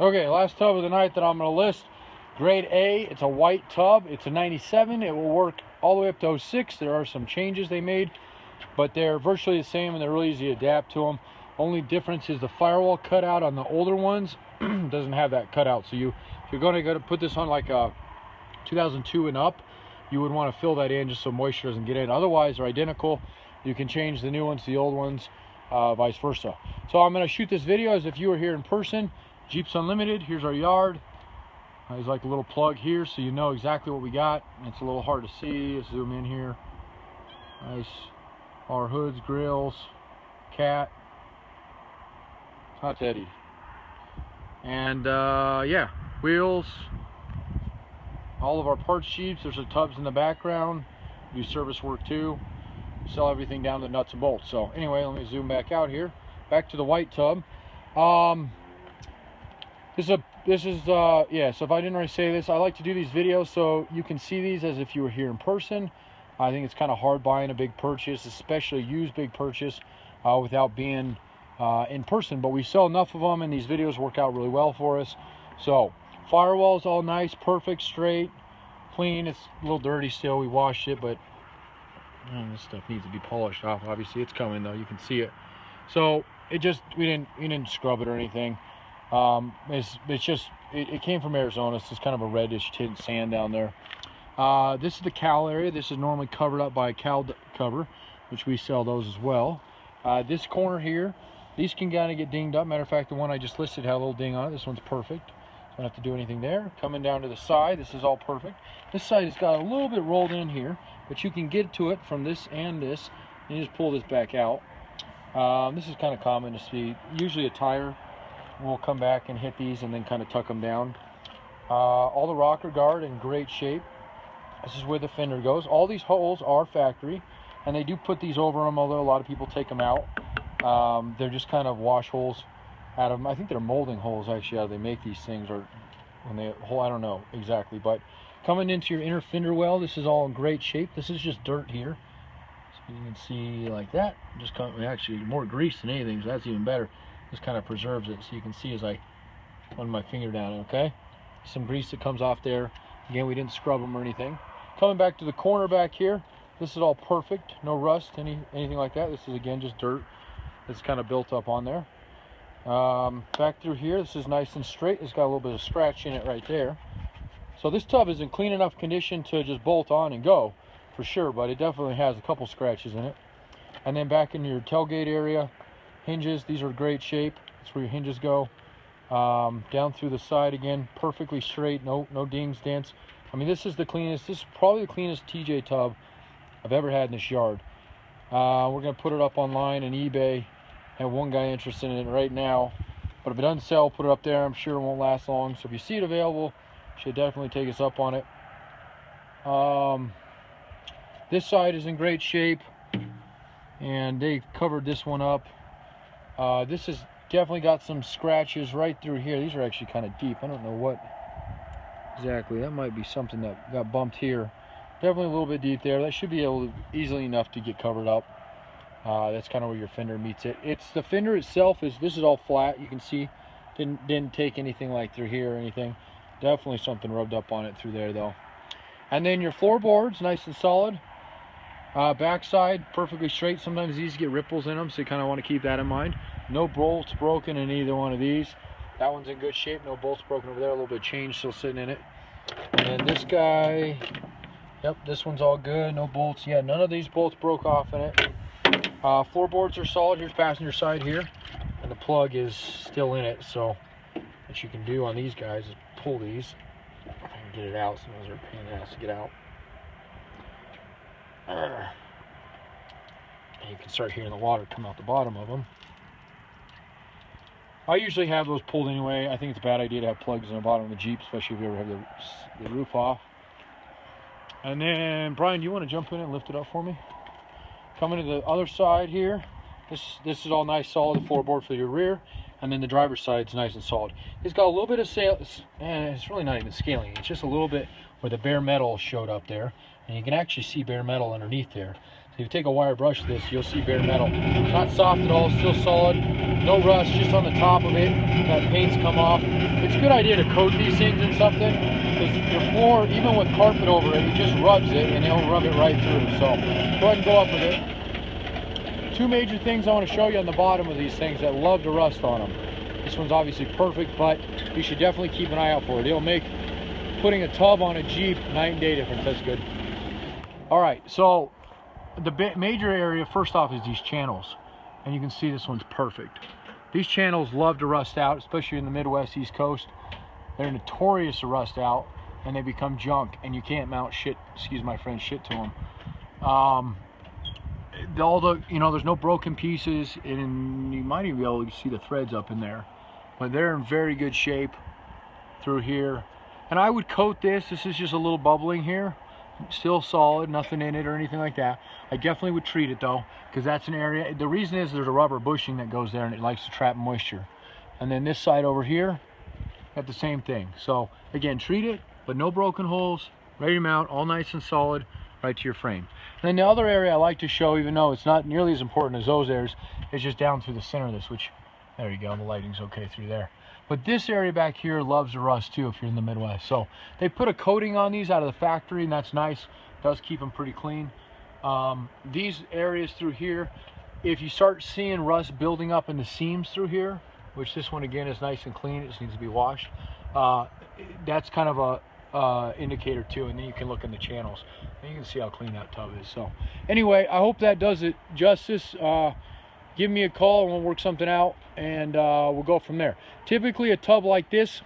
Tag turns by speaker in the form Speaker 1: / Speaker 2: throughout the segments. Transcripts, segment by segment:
Speaker 1: Okay, last tub of the night that I'm going to list. Grade A, it's a white tub. It's a 97. It will work all the way up to 06. There are some changes they made, but they're virtually the same and they're really easy to adapt to them. Only difference is the firewall cutout on the older ones doesn't have that cutout. So if you're going to put this on like a 2002 and up, you would want to fill that in just so moisture doesn't get in. Otherwise, they're identical. You can change the new ones to the old ones, vice versa. So I'm going to shoot this video as if you were here in person. Jeeps Unlimited, here's our yard. There's like a little plug here so you know exactly what we got. It's a little hard to see. Let's zoom in here. Nice. Our hoods, grills, cat. Hot Teddy. And yeah, wheels. All of our parts Jeeps. There's the tubs in the background. Do service work too. Sell everything down to nuts and bolts. So anyway, let me zoom back out here. Back to the white tub. This is yeah, so if I didn't already say this, I like to do these videos so you can see these as if you were here in person. I think it's kind of hard buying a big purchase, especially used big purchase, without being in person, but we sell enough of them and these videos work out really well for us. So firewall's all nice, perfect, straight, clean. It's a little dirty still. We washed it, but this stuff needs to be polished off. Obviously it's coming though, you can see it. So we didn't scrub it or anything. It came from Arizona. So it's kind of a reddish tint sand down there. This is the cowl area. This is normally covered up by a cowl cover, which we sell those as well. This corner here, these can kind of get dinged up. Matter of fact, the one I just listed had a little ding on it. This one's perfect. So I don't have to do anything there. Coming down to the side, this is all perfect. This side has got a little bit rolled in here, but you can get to it from this and this. And you just pull this back out. This is kind of common to see. Usually a tire will come back and hit these and then kind of tuck them down. All the rocker guard in great shape. This is where the fender goes. All these holes are factory, and they do put these over them, although a lot of people take them out. They're just kind of wash holes out of them. I think they're molding holes actually how they make these things, or when they hole, I don't know exactly. But coming into your inner fender well, this is all in great shape. This is just dirt here, so you can see like that. Just actually more grease than anything, so that's even better. Just kind of preserves it, so you can see as I run my finger down it. Okay, some grease that comes off there. Again, we didn't scrub them or anything. Coming back to the corner back here, this is all perfect, no rust, anything like that. This is again just dirt that's kind of built up on there. Back through here, this is nice and straight. It's got a little bit of scratch in it right there. So this tub is in clean enough condition to just bolt on and go for sure, but it definitely has a couple scratches in it. And then back in your tailgate area, hinges, these are great shape. That's where your hinges go. Down through the side again, perfectly straight, no dings, dents. I mean, this is the cleanest. This is probably the cleanest TJ tub I've ever had in this yard. We're gonna put it up online and eBay. I have one guy interested in it right now, but if it doesn't sell, put it up there. I'm sure it won't last long. So if you see it available, you should definitely take us up on it. This side is in great shape, and they covered this one up. This has definitely got some scratches right through here. These are actually kind of deep. I don't know what exactly. That might be something that got bumped here. Definitely a little bit deep there. That should be able to easily enough to get covered up. That's kind of where your fender meets it. It's the fender itself this is all flat. You can see didn't take anything like through here or anything. Definitely something rubbed up on it through there though. And then your floorboards, nice and solid. Backside perfectly straight. Sometimes these get ripples in them, so you kind of want to keep that in mind. No bolts broken in either one of these. That one's in good shape. No bolts broken over there. A little bit of change still sitting in it. And then this guy, yep, this one's all good. No bolts. Yeah, none of these bolts broke off in it. Floorboards are solid. Here's passenger side here, and the plug is still in it. So what you can do on these guys is pull these. If I can get it out. Sometimes they're a pain in the ass to get out. And you can start hearing the water come out the bottom of them. I usually have those pulled anyway. I think it's a bad idea to have plugs in the bottom of the Jeep, especially if you ever have the roof off. And then, Brian, do you want to jump in and lift it up for me? Coming to the other side here, this is all nice, solid floorboard for your rear. And then the driver's side is nice and solid. It's got a little bit of it's really not even scaling. It's just a little bit where the bare metal showed up there. And you can actually see bare metal underneath there. if you take a wire brush to this, you'll see bare metal. It's not soft at all, still solid, no rust, just on the top of it. That paint's come off. It's a good idea to coat these things in something, because your floor, even with carpet over it, it just rubs it and it'll rub it right through. So go ahead and go up with it. Two major things I want to show you on the bottom of these things that love to rust on them. This one's obviously perfect, but you should definitely keep an eye out for it. It'll make putting a tub on a Jeep night and day difference. That's good. All right, so the major area first off is these channels, and you can see this one's perfect. These channels love to rust out, especially in the Midwest, East Coast. They're notorious to rust out, and they become junk, and you can't mount shit, excuse my French, shit to them. All the, you know, there's no broken pieces, and you might even be able to see the threads up in there, but they're in very good shape through here. And I would coat this. This is just a little bubbling here. Still solid, nothing in it or anything like that. I definitely would treat it though, because that's an area. The reason is there's a rubber bushing that goes there and it likes to trap moisture. And then this side over here, got the same thing. So again, treat it, but no broken holes, ready to mount, all nice and solid, right to your frame. And then the other area I like to show, even though it's not nearly as important as those areas, is just down through the center of this, which, there you go, the lighting's okay through there. But this area back here loves to rust too if you're in the Midwest. So they put a coating on these out of the factory, and that's nice. It does keep them pretty clean. These areas through here, if you start seeing rust building up in the seams through here, which this one again is nice and clean, it just needs to be washed, that's kind of a indicator too. And then you can look in the channels and you can see how clean that tub is. So anyway, I hope that does it justice. Give me a call and we'll work something out, and we'll go from there. Typically a tub like this,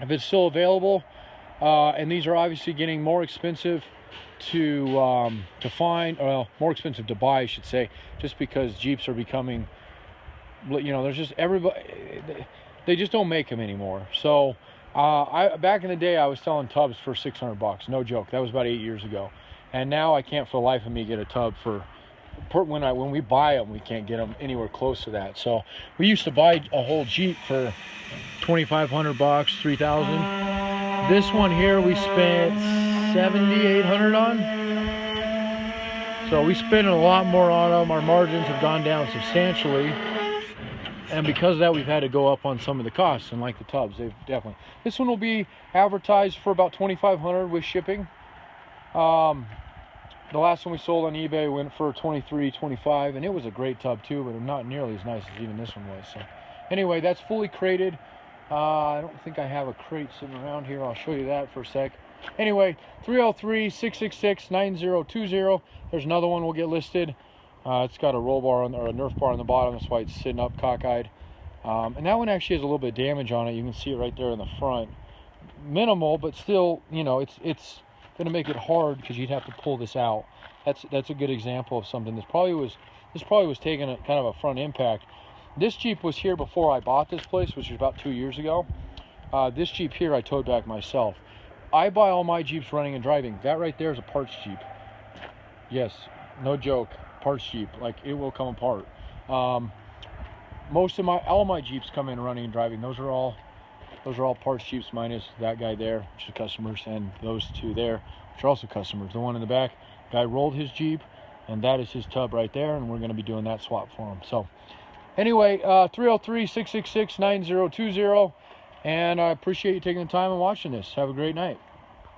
Speaker 1: if it's still available, and these are obviously getting more expensive to find, well, more expensive to buy, I should say, just because Jeeps are becoming, you know, there's just everybody, they just don't make them anymore. So back in the day I was selling tubs for 600 bucks, no joke. That was about 8 years ago. And now I can't for the life of me get a tub for, when we buy them, we can't get them anywhere close to that. So we used to buy a whole Jeep for 2,500 bucks, 3,000. This one here we spent 7,800 on. So we spent a lot more on them. Our margins have gone down substantially, and because of that, we've had to go up on some of the costs. And like the tubs, they've definitely. This one will be advertised for about 2,500 with shipping. The last one we sold on eBay went for 23, 25, and it was a great tub too, but not nearly as nice as even this one was. So anyway, that's fully crated. I don't think I have a crate sitting around here. I'll show you that for a sec. Anyway, 303-666-9020. There's another one we'll get listed. It's got a roll bar on, or a Nerf bar on the bottom. That's why it's sitting up cockeyed. And that one actually has a little bit of damage on it. You can see it right there in the front. Minimal, but still, you know, it's going to make it hard because you'd have to pull this out. That's a good example of something. This probably was taking a kind of a front impact. This Jeep was here before I bought this place, which was about 2 years ago. This Jeep here I towed back myself. I buy all my Jeeps running and driving. That right there is a parts Jeep. Yes, no joke, parts Jeep. Like, it will come apart. All my Jeeps come in running and driving. Those are all parts Jeeps, minus that guy there, which is customers, and those two there, which are also customers. The one in the back, guy rolled his Jeep, and that is his tub right there, and we're going to be doing that swap for him. So anyway, 303-666-9020, and I appreciate you taking the time and watching this. Have a great night.